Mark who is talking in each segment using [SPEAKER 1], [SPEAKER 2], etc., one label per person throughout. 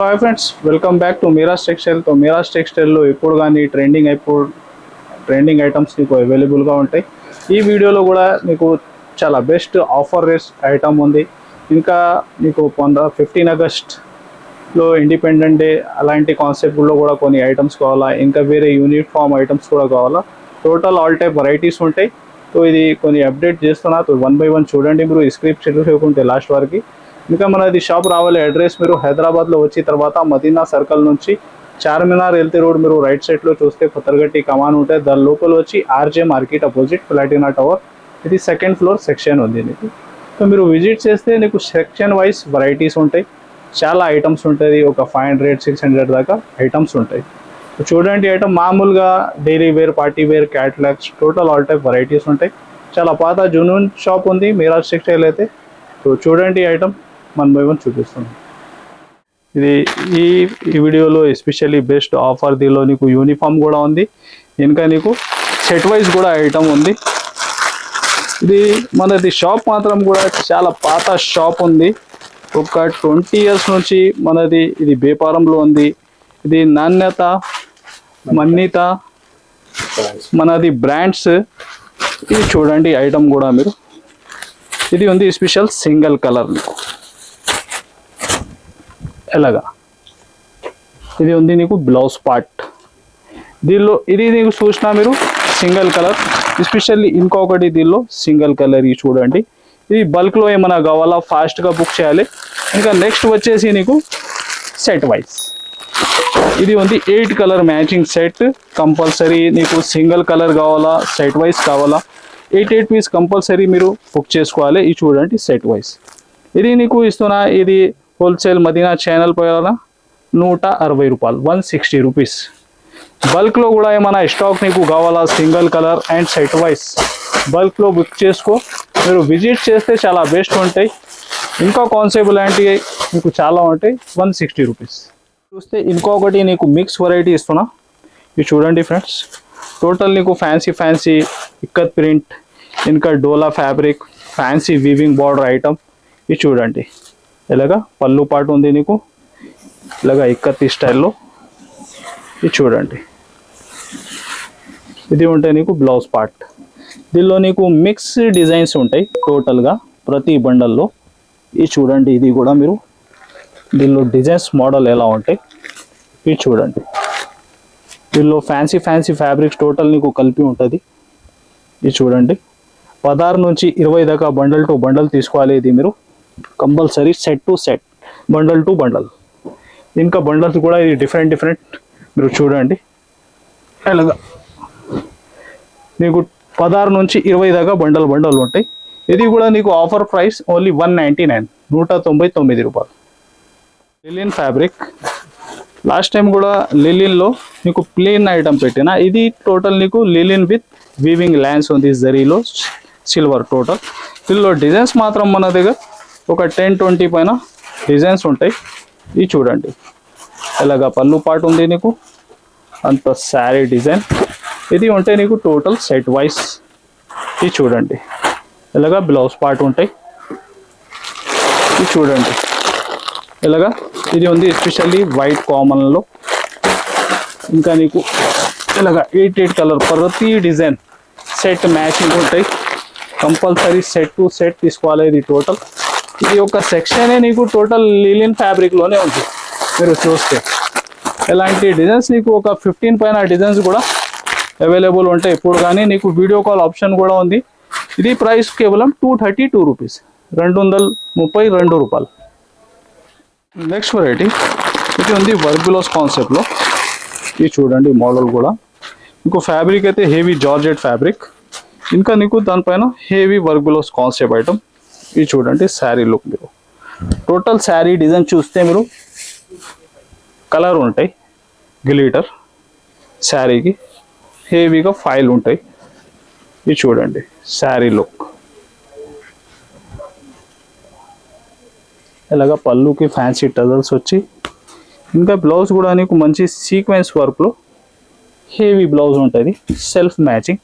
[SPEAKER 1] Hi friends, welcome back to Meeraj textile. Meeraj టెక్స్టైల్లో ఇప్పుడు కానీ ట్రెండింగ్ ఐటమ్స్ మీకు అవైలబుల్గా ఉంటాయి. ఈ వీడియోలో కూడా మీకు చాలా బెస్ట్ ఆఫర్ రేట్స్ ఐటమ్ ఉంది. ఇంకా మీకు 15 ఆగస్ట్లో ఇండిపెండెంట్ డే అలాంటి కాన్సెప్ట్లో కూడా కొన్ని ఐటమ్స్ కావాలా, ఇంకా వేరే యూనిఫామ్ ఐటమ్స్ కూడా కావాలా. టోటల్ ఆల్ టైప్ వెరైటీస్ ఉంటాయి. సో ఇది కొన్ని అప్డేట్ చేస్తున్నా. వన్ బై వన్ చూడండి. మీరు ఈ స్క్రిప్ట్ చదువుకుంటే లాస్ట్ వరకు. ఇంకా మనది షాప్ రావాలి అడ్రస్ మీరు హైదరాబాద్లో వచ్చి తర్వాత మదీనా సర్కిల్ నుంచి చార్మినార్ ఎల్టీ రోడ్ మీరు రైట్ సైడ్లో చూస్తే పత్తర్గట్టి కమాన్ ఉంటుంది. దాని లోపల వచ్చి RJ market opposite Platina tower. ఇది సెకండ్ ఫ్లోర్ సెక్షన్ ఉంది నీకు. సో మీరు విజిట్ చేస్తే నీకు సెక్షన్ వైజ్ వెరైటీస్ ఉంటాయి, చాలా ఐటమ్స్ ఉంటుంది. ఒక 500-600 దాకా ఐటమ్స్ ఉంటాయి. చూడండి, ఐటమ్ మామూలుగా daily wear, party wear, catalogues, total all type varieties ఉంటాయి. చాలా పాత జునూన్ షాప్ ఉంది మీరాజ్ టెక్స్టైల్ అయితే. సో చూడండి, ఐటమ్ వన్ బై వన్ చూపిస్తాను. ఇది ఈ వీడియోలో ఎస్పెషల్లీ బెస్ట్ ఆఫర్. దీనిలో నీకు యూనిఫామ్ కూడా ఉంది, ఇంకా నీకు సెట్ వైజ్ కూడా ఐటమ్ ఉంది. ఇది మనది షాప్ మాత్రం కూడా చాలా పాత షాప్ ఉంది. ఒక 20 years నుంచి మనది ఇది వ్యాపారంలో ఉంది. ఇది నాణ్యత, మన్నిత, మనది బ్రాండ్స్. ఇది చూడండి ఐటమ్ కూడా మీరు. ఇది ఉంది స్పెషల్ సింగిల్ కలర్ నీకు ఎలాగా. ఇది ఉంది నీకు బ్లౌజ్ పార్ట్. దీనిలో ఇది నీకు చూసినా మీరు సింగిల్ కలర్, ఎస్పెషల్లీ ఇంకొకటి దీనిలో సింగిల్ కలర్. ఇది చూడండి, ఇది బల్క్లో ఏమైనా కావాలా ఫాస్ట్గా బుక్ చేయాలి. ఇంకా నెక్స్ట్ వచ్చేసి నీకు సెట్ వైజ్ ఇది ఉంది 8 కలర్ మ్యాచింగ్ సెట్. కంపల్సరీ నీకు సింగిల్ కలర్ కావాలా, సెట్ వైజ్ కావాలా, 8 పీస్ కంపల్సరీ మీరు బుక్ చేసుకోవాలి. ఇది చూడండి సెట్ వైజ్. ఇది నీకు ఇస్తున్నా. ఇది హోల్సేల్ మదీనా ఛానల్ పైన 160 రూపాయలు, 160 రూపీస్. బల్క్లో కూడా ఏమైనా స్టాక్ నీకు కావాలా single colour and set wise బల్క్లో బుక్ చేసుకో. మీరు విజిట్ చేస్తే చాలా బెస్ట్ ఉంటాయి. ఇంకా కాన్సెప్ట్ లాంటివి మీకు చాలా ఉంటాయి. 160 రూపీస్. చూస్తే ఇంకొకటి నీకు మిక్స్ వెరైటీ ఇస్తున్నా. ఇది చూడండి ఫ్రెండ్స్, టోటల్ నీకు ఫ్యాన్సీ ఇక్కత్ ప్రింట్, ఇంకా Dola fabric, fancy weaving border item. ఇది చూడండి ఇలాగా పళ్ళు పాటు ఉంది నీకు, ఇలాగా ఇక్కత్ స్టైల్లో. ఇది చూడండి, ఇది ఉంటాయి నీకు బ్లౌజ్ పార్ట్. దీనిలో నీకు మిక్స్ డిజైన్స్ ఉంటాయి టోటల్గా ప్రతి బండల్లో. ఇది చూడండి, ఇది కూడా మీరు దీనిలో డిజైన్స్ మోడల్ ఎలా ఉంటాయి ఇది చూడండి. దీనిలో ఫ్యాన్సీ ఫ్యాబ్రిక్స్ టోటల్ నీకు కలిపి ఉంటుంది. ఇది చూడండి, 16 నుంచి 20 దాకా బండల్ టు బండల్ తీసుకోవాలి. ఇది మీరు compulsory set to set, bundle to bundle. ఇంకా బండల్స్ కూడా ఇది డిఫరెంట్ మీరు చూడండి. అలాగా నీకు 16 నుంచి 20 దాకా బండల్ ఉంటాయి. ఇది కూడా నీకు ఆఫర్ ప్రైస్ ఓన్లీ 199, 199 రూపాయలు. లిలిన్ ఫ్యాబ్రిక్. లాస్ట్ టైం కూడా లిలిన్లో నీకు ప్లెయిన్ ఐటమ్ పెట్టిన. ఇది టోటల్ నీకు లిలిన్ విత్ వీవింగ్ ల్యాన్స్ ఉంది జరీలో, సిల్వర్ టోటల్. దీనిలో డిజైన్స్ మాత్రం మన దగ్గర ఒక 10-20 పైన డిజైన్స్ ఉంటాయి. ఇది చూడండి, ఇలాగా పళ్ళు పాటు ఉంది నీకు, అంత శారీ డిజైన్. ఇది ఉంటే నీకు టోటల్ సెట్ వైజ్. ఇది చూడండి, ఇలాగా బ్లౌజ్ పార్ట్ ఉంటాయి. ఇది చూడండి ఇలాగా. ఇది ఉంది ఎస్పెషల్లీ వైట్ కామన్లో. ఇంకా నీకు ఇలాగా 8 కలర్ ప్రతి డిజైన్ సెట్ మ్యాచింగ్ ఉంటాయి. కంపల్సరీ సెట్ టు సెట్ తీసుకోవాలి. ఇది టోటల్ ఇది ఒక సెక్షనే నీకు టోటల్ లిలిన్ ఫ్యాబ్రిక్లోనే ఉంది. మీరు చూస్తే ఇలాంటి డిజైన్స్ నీకు ఒక 15 పైన డిజైన్స్ కూడా అవైలబుల్ ఉంటాయి ఇప్పుడు. కానీ నీకు వీడియో కాల్ ఆప్షన్ కూడా ఉంది. ఇది ప్రైస్ కేవలం 232 రూపీస్, 232 రూపాయలు. నెక్స్ట్ వెరైటీ ఇది ఉంది వర్క్ బ్లౌజ్ కాన్సెప్ట్లో. ఇది చూడండి మోడల్ కూడా నీకు ఫ్యాబ్రిక్ అయితే హెవీ జార్జెట్ ఫ్యాబ్రిక్. ఇంకా నీకు దానిపైన heavy work blouse concept item. ఇది చూడండి శారీ లుక్. మీరు టోటల్ శారీ డిజైన్ చూస్తే మీరు కలర్ ఉంటాయి, గ్లిటర్ శారీకి హెవీగా ఫైల్ ఉంటాయి. ఇది చూడండి శారీ లుక్. ఇలాగా పళ్ళుకి ఫ్యాన్సీ టజల్స్ వచ్చి, ఇంకా బ్లౌజ్ కూడా నీకు మంచి సీక్వెన్స్ వర్క్లో హెవీ బ్లౌజ్ ఉంటుంది, సెల్ఫ్ మ్యాచింగ్.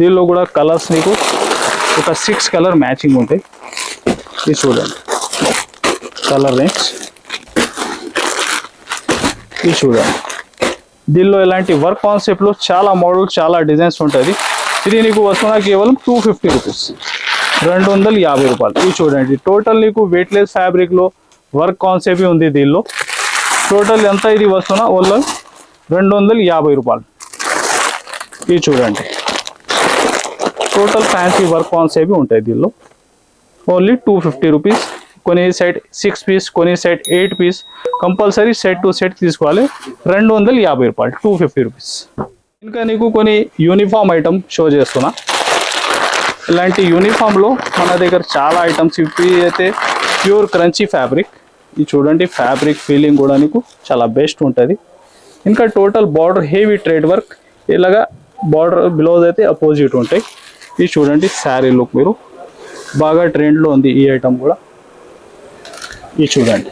[SPEAKER 1] దీనిలో కూడా కలర్స్ నీకు ఒక 6 కలర్ మ్యాచింగ్ ఉంటాయి. ఇది చూడండి కలర్ రేంజ్. ఇది చూడండి, దీనిలో ఇలాంటి వర్క్ కాన్సెప్ట్లో చాలా మోడల్ చాలా డిజైన్స్ ఉంటుంది. ఇది నీకు వస్తున్నా కేవలం 250 రూపీస్, 250 రూపాయలు. ఇది చూడండి, టోటల్ నీకు వెయిట్లెస్ ఫ్యాబ్రిక్లో వర్క్ కాన్సెప్ట్ ఉంది. దీనిలో టోటల్ ఎంత ఇది వస్తున్నా ఓన్లీ 250 రూపాయలు. ఇది చూడండి, టోటల్ ఫ్యాన్సీ వర్క్ కాన్సెప్ట్ ఉంటాయి దీనిలో. Only 250 rupees. కొన్ని సెట్ 6 పీస్, కొన్ని set 8 piece, compulsory set to set తీసుకోవాలి. 250 రూపాయలు, 250 రూపీస్. ఇంకా నీకు కొన్ని యూనిఫామ్ ఐటమ్ షో చేస్తున్నా. ఇలాంటి యూనిఫామ్లో మన దగ్గర చాలా ఐటమ్స్. ఇవి అయితే ప్యూర్ క్రంచీ ఫ్యాబ్రిక్. ఇది చూడండి, ఫ్యాబ్రిక్ ఫీలింగ్ కూడా నీకు చాలా బెస్ట్ ఉంటుంది. ఇంకా total border heavy trade work, ఇలాగా బార్డర్ బ్లౌజ్ అయితే అపోజిట్ ఉంటాయి. ఇది చూడండి, శారీ లుక్ మీరు బాగా ట్రెండ్లో ఉంది ఈ ఐటమ్ కూడా. ఇది చూడండి,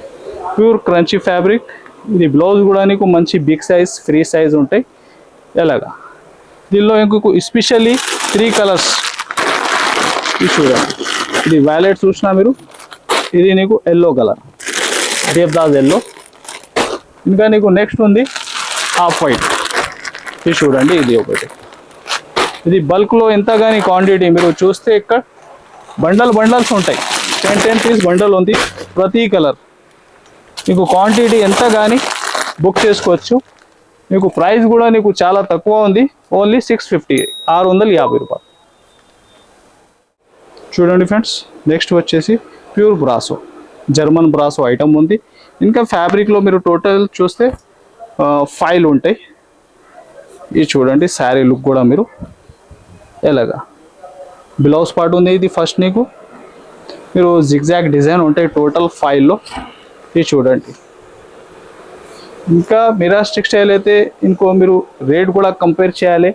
[SPEAKER 1] ప్యూర్ క్రంచీ ఫ్యాబ్రిక్. ఇది బ్లౌజ్ కూడా నీకు మంచి బిగ్ సైజ్, ఫ్రీ సైజ్ ఉంటాయి. ఎలాగా దీనిలో ఇంకొక ఎస్పెషల్లీ 3 కలర్స్. ఇది చూడండి, ఇది వైలెట్ చూసినా మీరు, ఇది నీకు ఎల్లో కలర్, దేవ్దాస్ ఎల్లో. ఇంకా నీకు నెక్స్ట్ ఉంది ఆఫ్ వైట్. ఇది చూడండి, ఇది ఒకటి. ఇది బల్క్లో ఎంత కానీ క్వాంటిటీ మీరు చూస్తే ఇక్కడ బండల్స్ ఉంటాయి. 10 పీస్ బండల్ ఉంది ప్రతి కలర్. మీకు క్వాంటిటీ ఎంత కానీ బుక్ చేసుకోవచ్చు. మీకు ప్రైస్ కూడా నీకు చాలా తక్కువ ఉంది, ఓన్లీ 650, 650 రూపాయలు. చూడండి ఫ్రెండ్స్, నెక్స్ట్ వచ్చేసి pure brasso, German brasso item ఉంది. ఇంకా ఫ్యాబ్రిక్లో మీరు టోటల్ చూస్తే 5 ఉంటాయి. ఇది చూడండి, శారీ లుక్ కూడా మీరు ఎలాగా బ్లౌజ్ పార్ట్ ఉంది. ఇది ఫస్ట్ నీకు మీరు జిగ్జాగ్ డిజైన్ ఉంటాయి టోటల్ 5లో. ఇది చూడండి. ఇంకా మిరాజ్ టెక్స్టైల్ అయితే ఇంకో మీరు రేట్ కూడా కంపేర్ చేయాలి.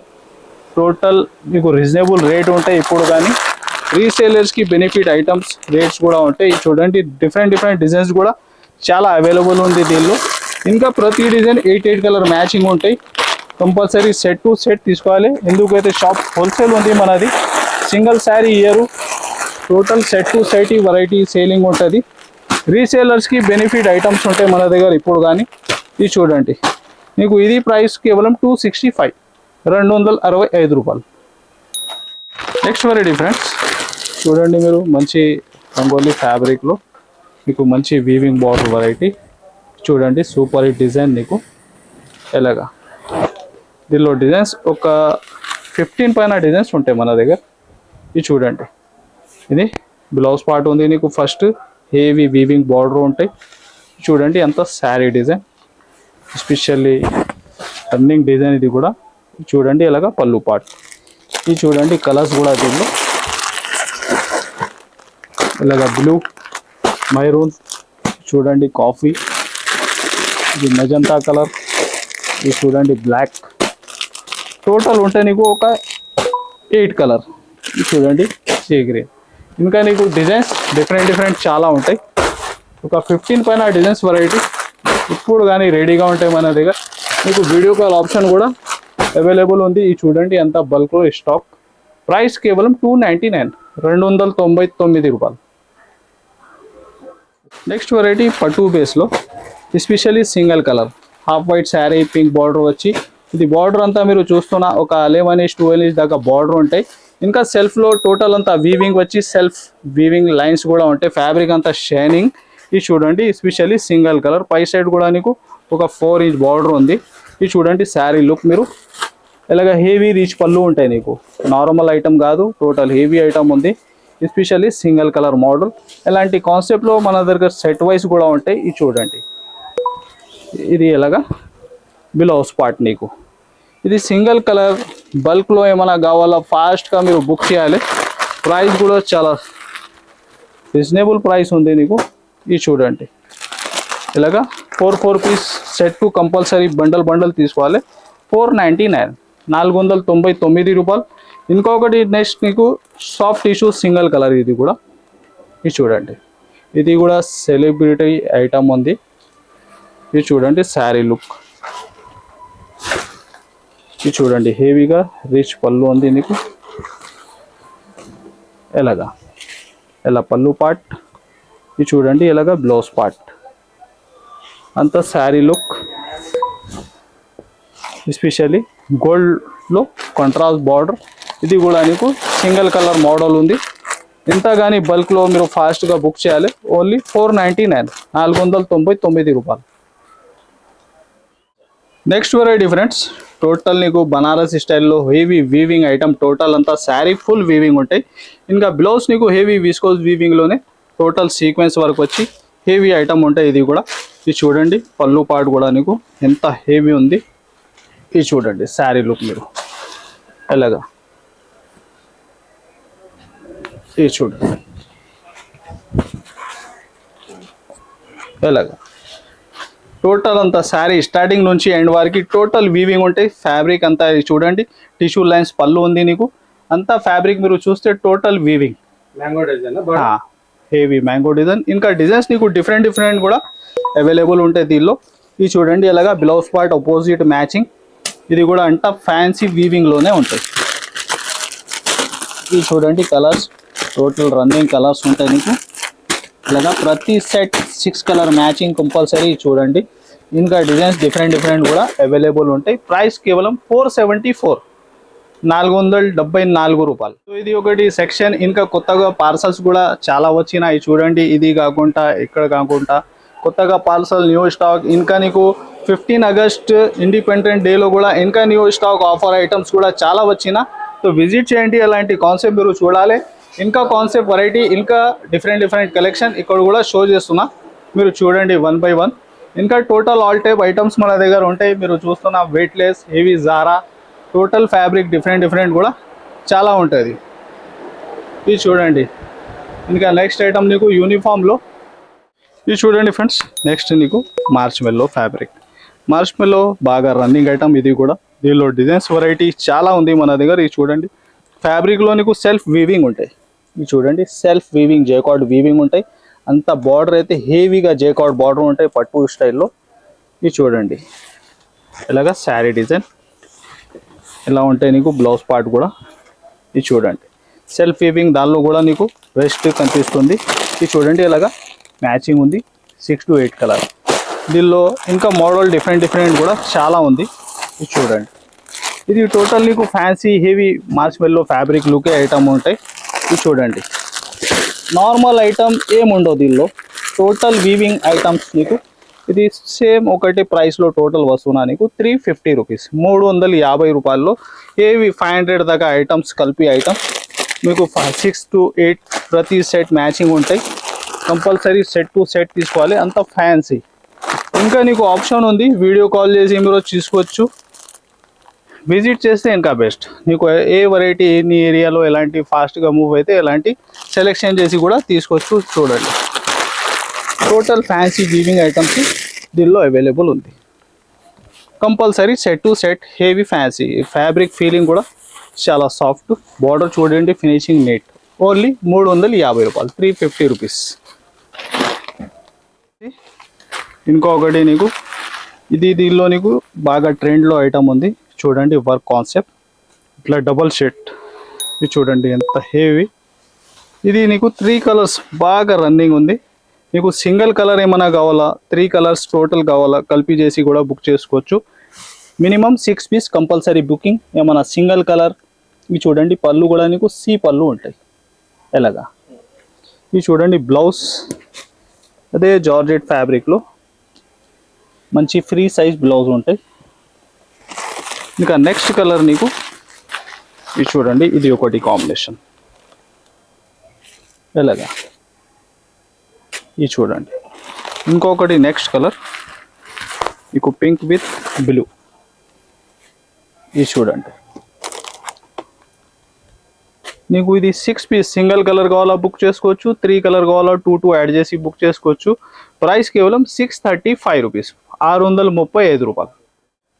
[SPEAKER 1] టోటల్ మీకు రీజనబుల్ రేట్ ఉంటాయి ఇప్పుడు, కానీ రీసేలర్స్కి బెనిఫిట్ ఐటమ్స్ రేట్స్ కూడా ఉంటాయి. చూడండి, డిఫరెంట్ డిజైన్స్ కూడా చాలా అవైలబుల్ ఉంది దీనిలో. ఇంకా ప్రతి డిజైన్ 8 కలర్ మ్యాచింగ్ ఉంటాయి. కంపల్సరీ సెట్ టు సెట్ తీసుకోవాలి. ఎందుకైతే షాప్ హోల్సేల్ ఉంది మనది, single sari year. Total set to set ఈ వెరైటీ సేలింగ్ ఉంటుంది. రీసేలర్స్కి బెనిఫిట్ ఐటమ్స్ ఉంటాయి మన దగ్గర ఇప్పుడు కానీ. ఇది చూడండి, మీకు ఇది ప్రైస్ కేవలం 265, 265 రూపాయలు. నెక్స్ట్ వెరైటీ ఫ్రెండ్స్, చూడండి మీరు మంచి రంగోలీ ఫ్యాబ్రిక్లో మీకు మంచి వీవింగ్ బార్డర్ వెరైటీ. చూడండి, సూపర్ హిట్ డిజైన్ నీకు ఎలాగా. దీనిలో డిజైన్స్ ఒక 15 పైన డిజైన్స్ ఉంటాయి మన దగ్గర. ఇది చూడండి, ఇది బ్లౌజ్ పార్ట్ ఉంది నీకు. ఫస్ట్ హెవీ వీవింగ్ బార్డర్ ఉంటాయి. చూడండి ఎంత sari design, especially running design. ఇది కూడా చూడండి ఇలాగా పళ్ళు పార్ట్. ఇది చూడండి, కలర్స్ కూడా దీనిలో ఇలాగా బ్లూ, మైరూన్, చూడండి కాఫీ, ఇది మెజంతా కలర్, ఇది చూడండి బ్లాక్. టోటల్ ఉంటే నీకు ఒక 8 కలర్. ఇది చూడండి సీ గ్రీన్. ఇంకా నీకు డిజైన్స్ డిఫరెంట్ చాలా ఉంటాయి. ఒక 15 పైన డిజైన్స్ వెరైటీ ఇప్పుడు కానీ రెడీగా ఉంటాయి మన దగ్గర. మీకు వీడియో కాల్ ఆప్షన్ కూడా అవైలబుల్ ఉంది. ఇది చూడండి ఎంత బల్క్లో స్టాక్. ప్రైస్ కేవలం 299, 299 రూపాయలు. నెక్స్ట్ వెరైటీ పట్టు బేస్లో especially single colour half white sari, pink border వచ్చి. ఇది బార్డర్ అంతా మీరు చూస్తున్న ఒక 11-12 దాకా బార్డర్ ఉంటాయి. ఇంకా సెల్ఫ్లో టోటల్ అంతా వీవింగ్ వచ్చి సెల్ఫ్ వీవింగ్ లైన్స్ కూడా ఉంటాయి. ఫ్యాబ్రిక్ అంతా షైనింగ్. ఇది చూడండి, ఎస్పెషల్లీ సింగిల్ కలర్. పై సైడ్ కూడా నీకు ఒక 4 ఇంచ్ బార్డర్ ఉంది. ఇది చూడండి శారీ లుక్ మీరు ఇలాగ హెవీ రీచ్ పళ్ళు ఉంటాయి నీకు. నార్మల్ ఐటమ్ కాదు, టోటల్ హెవీ ఐటమ్ ఉంది. Especially single colour model. ఇలాంటి కాన్సెప్ట్లో మన దగ్గర సెట్ వైస్ కూడా ఉంటాయి. ఇది చూడండి, ఇది ఎలాగా బ్లౌజ్ పార్ట్ నీకు. ఇది సింగిల్ కలర్ బల్క్లో ఏమైనా కావాలా ఫాస్ట్గా మీరు బుక్ చేయాలి. ప్రైస్ కూడా చాలా రీజనబుల్ ప్రైస్ ఉంది నీకు. ఇది చూడండి ఇలాగా 4 piece set to compulsory bundle తీసుకోవాలి. 499, 499 రూపాయలు. ఇంకొకటి నెక్స్ట్ నీకు సాఫ్ట్ టిష్యూ సింగిల్ కలర్. ఇది కూడా ఇది చూడండి, ఇది కూడా సెలబ్రిటీ ఐటమ్ ఉంది. ఇది చూడండి శారీ లుక్. ఇది చూడండి హెవీగా రిచ్ పళ్ళు ఉంది నీకు. ఎలాగా ఎలా పళ్ళు పార్ట్. ఇది చూడండి ఇలాగా బ్లౌజ్ పార్ట్. అంతా శారీ లుక్. ఎస్పెషల్లీ గోల్డ్లో కాంట్రాస్ట్ బార్డర్. ఇది కూడా నీకు సింగిల్ కలర్ మోడల్ ఉంది. ఇంత కానీ బల్క్లో మీరు ఫాస్ట్గా బుక్ చేయాలి. ఓన్లీ 499, 499 రూపాయలు. నెక్స్ట్ వెరైటీ ఫ్రెండ్స్, టోటల్ నీకు బనారస్ స్టైల్లో హెవీ వీవింగ్ ఐటమ్. టోటల్ అంతా శారీ ఫుల్ వీవింగ్ ఉంటాయి. ఇంకా బ్లౌజ్ నీకు హెవీ విస్కోస్ వీవింగ్లోనే టోటల్ సీక్వెన్స్ వరకు వచ్చి హెవీ ఐటమ్ ఉంటాయి. ఇది కూడా ఇది చూడండి, పళ్ళు పాటు కూడా నీకు ఎంత హెవీ ఉంది. ఇది చూడండి శారీ లుక్ మీరు ఎలాగా, ఇది చూడండి ఎలాగా. టోటల్ అంతా శారీ స్టార్టింగ్ నుంచి ఎండ్ వరకు టోటల్ వీవింగ్ ఉంటాయి. ఫ్యాబ్రిక్ అంతా ఇది చూడండి, టిష్యూ లైన్స్ పళ్ళు ఉంది నీకు. అంతా ఫ్యాబ్రిక్ మీరు చూస్తే total weaving,
[SPEAKER 2] mango design,
[SPEAKER 1] heavy mango design. ఇంకా డిజైన్స్ నీకు డిఫరెంట్ కూడా అవైలబుల్ ఉంటాయి దీనిలో. ఇది చూడండి ఎలాగా, బ్లౌజ్ పార్ట్ అపోజిట్ మ్యాచింగ్. ఇది కూడా అంతా ఫ్యాన్సీ వీవింగ్లోనే ఉంటాయి. ఇది చూడండి కలర్స్, టోటల్ రన్నింగ్ కలర్స్ ఉంటాయి నీకు. ఇలాగా ప్రతి సెట్ 6 కలర్ మ్యాచింగ్ కంపల్సరీ చూడండి. ఇంకా డిజైన్స్ డిఫరెంట్ కూడా అవైలబుల్ ఉంటాయి. ప్రైస్ కేవలం 474, 474 రూపాయలు. సో ఇది ఒకటి సెక్షన్. ఇంకా కొత్తగా పార్సల్స్ కూడా చాలా వచ్చినాయి చూడండి. ఇది కాకుండా ఇక్కడ కాకుండా కొత్తగా పార్సల్ న్యూ స్టాక్. ఇంకా నీకు 15 ఆగస్ట్ ఇండిపెండెంట్ డేలో కూడా ఇంకా న్యూ స్టాక్ ఆఫర్ ఐటమ్స్ కూడా చాలా వచ్చిన. సో విజిట్ చేయండి. అలాంటి కాన్సెప్ట్ మీరు చూడాలి. ఇంకా కాన్సెప్ట్ వెరైటీ, ఇంకా డిఫరెంట్ కలెక్షన్ ఇక్కడ కూడా షో చేస్తున్నా. మీరు చూడండి 1 by 1. ఇంకా టోటల్ ఆల్ టైప్ ఐటమ్స్ మన దగ్గర ఉంటాయి. మీరు చూస్తున్న weightless, heavy Zara, total fabric different కూడా చాలా ఉంటుంది. ఇది చూడండి. ఇంకా నెక్స్ట్ ఐటమ్ నీకు యూనిఫామ్లో. ఇది చూడండి ఫ్రెండ్స్, నెక్స్ట్ నీకు మార్చ్ మెల్లో ఫ్యాబ్రిక్. మార్చ్ మెల్లో బాగా రన్నింగ్ ఐటమ్. ఇది కూడా దీనిలో డిజైన్స్ వెరైటీ చాలా ఉంది మన దగ్గర. ఇది చూడండి, ఫ్యాబ్రిక్లో నీకు సెల్ఫ్ వీవింగ్ ఉంటాయి. ఇది చూడండి, సెల్ఫ్ వీవింగ్ జేకార్డ్ వీవింగ్ ఉంటాయి. అంత బార్డర్ అయితే హెవీగా జేకార్డ్ బార్డర్ ఉంటాయి పట్టు స్టైల్లో. ఇది చూడండి ఇలాగా శారీ డిజైన్ ఇలా ఉంటాయి నీకు. బ్లౌజ్ పార్ట్ కూడా ఇది చూడండి సెల్ఫ్ వీవింగ్, దానిలో కూడా నీకు వెస్ట్ కనిపిస్తుంది. ఇది చూడండి ఇలాగా మ్యాచింగ్ ఉంది 6 to 8 కలర్. దీనిలో ఇంకా మోడల్ డిఫరెంట్ కూడా చాలా ఉంది. ఇది చూడండి, ఇది టోటల్ నీకు ఫ్యాన్సీ హెవీ మార్చ్ మెల్లో ఫ్యాబ్రిక్ లుకే ఐటమ్ ఉంటాయి. ఇది చూడండి, నార్మల్ ఐటమ్ ఏముండవు దీనిలో, టోటల్ వీవింగ్ ఐటమ్స్ నీకు. ఇది సేమ్ ఒకటి ప్రైస్లో టోటల్ వస్తున్నా నీకు 350 రూపీస్, 350 రూపాయల్లో ఏవి 500 దాకా ఐటమ్స్ కలిపి ఐటమ్స్ మీకు 6 to 8 ప్రతి సెట్ మ్యాచింగ్ ఉంటాయి. కంపల్సరీ సెట్ టు సెట్ తీసుకోవాలి, అంత ఫ్యాన్సీ. ఇంకా నీకు ఆప్షన్ ఉంది, వీడియో కాల్ చేసి మీరు తీసుకోవచ్చు, విజిట్ చేస్తే ఇంకా బెస్ట్. నీకు ఏ వెరైటీ నీ ఏరియాలో ఎలాంటి ఫాస్ట్గా మూవ్ అయితే ఎలాంటి సెలెక్షన్ చేసి కూడా తీసుకోవచ్చు. చూడండి టోటల్ ఫ్యాన్సీ వీవింగ్ ఐటమ్స్ దీనిలో అవైలబుల్ ఉంది. Compulsory set to set heavy fancy fabric feeling కూడా చాలా సాఫ్ట్. బార్డర్ చూడండి, ఫినిషింగ్ నీట్. ఓన్లీ 350 రూపాయలు, 350 రూపీస్. ఇంకొకటి నీకు ఇది దీనిలో నీకు బాగా ట్రెండ్లో ఐటమ్ ఉంది చూడండి, వర్క్ కాన్సెప్ట్ ఇట్లా డబల్ షర్ట్. ఇది చూడండి ఎంత హెవీ. ఇది నీకు 3 కలర్స్ బాగా రన్నింగ్ ఉంది. నీకు సింగిల్ కలర్ ఏమైనా కావాలా, 3 కలర్స్ టోటల్ కావాలా, కలిపి చేసి కూడా బుక్ చేసుకోవచ్చు. Minimum 6 piece compulsory booking. ఏమైనా సింగిల్ కలర్. ఇవి చూడండి పళ్ళు కూడా నీకు సి పళ్ళు ఉంటాయి ఎలాగా. ఇవి చూడండి బ్లౌజ్ అదే జార్జెట్ ఫ్యాబ్రిక్లో మంచి ఫ్రీ సైజ్ బ్లౌజ్ ఉంటాయి. ఇంకా నెక్స్ట్ కలర్ నీకు ఇది చూడండి, ఇది ఒకటి కాంబినేషన్ ఎలాగా. ఇది చూడండి ఇంకొకటి నెక్స్ట్ కలర్ మీకు పింక్ విత్ బ్లూ. ఇది చూడండి నీకు ఇది 6 పీస్ సింగిల్ కలర్ కావాలా బుక్ చేసుకోవచ్చు, 3 కలర్ కావాలా 2 యాడ్ చేసి బుక్ చేసుకోవచ్చు. ప్రైస్ కేవలం 635 రూపీస్, 635 రూపాయలు.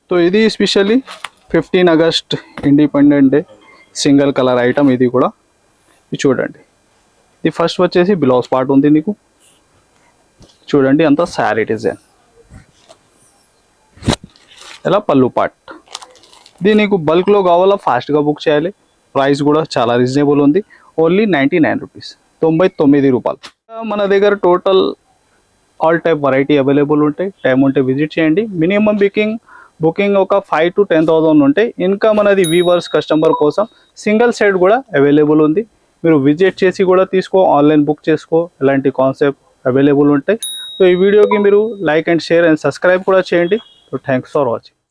[SPEAKER 1] సో ఇది specially 15 August independent day single colour item. ఇది కూడా ఇది చూడండి, ఇది ఫస్ట్ వచ్చేసి బ్లౌజ్ పార్ట్ ఉంది నీకు. చూడండి అంత శారీ డిజైన్ ఇలా పళ్ళు పార్ట్. ఇది నీకు బల్క్లో కావాలా ఫాస్ట్గా బుక్ చేయాలి. ప్రైస్ కూడా చాలా రీజనబుల్ ఉంది, ఓన్లీ 99 రూపీస్, 99 రూపాయలు. మన దగ్గర total all type variety available ఉంటాయి. టైం ఉంటే విజిట్ చేయండి. మినిమం బుకింగ్ బుకింగ్ ఒక 5 to 10,000 ఉంటాయి. ఇంకా మనది వీవర్స్ కస్టమర్ కోసం సింగిల్ సైడ్ కూడా అవైలబుల్ ఉంది. మీరు విజిట్ చేసి కూడా తీసుకో, ఆన్లైన్ బుక్ చేసుకో, ఇలాంటి కాన్సెప్ట్ అవైలబుల్ ఉంటాయి. సో ఈ వీడియోకి మీరు like and share and subscribe కూడా చేయండి. So thanks for watching.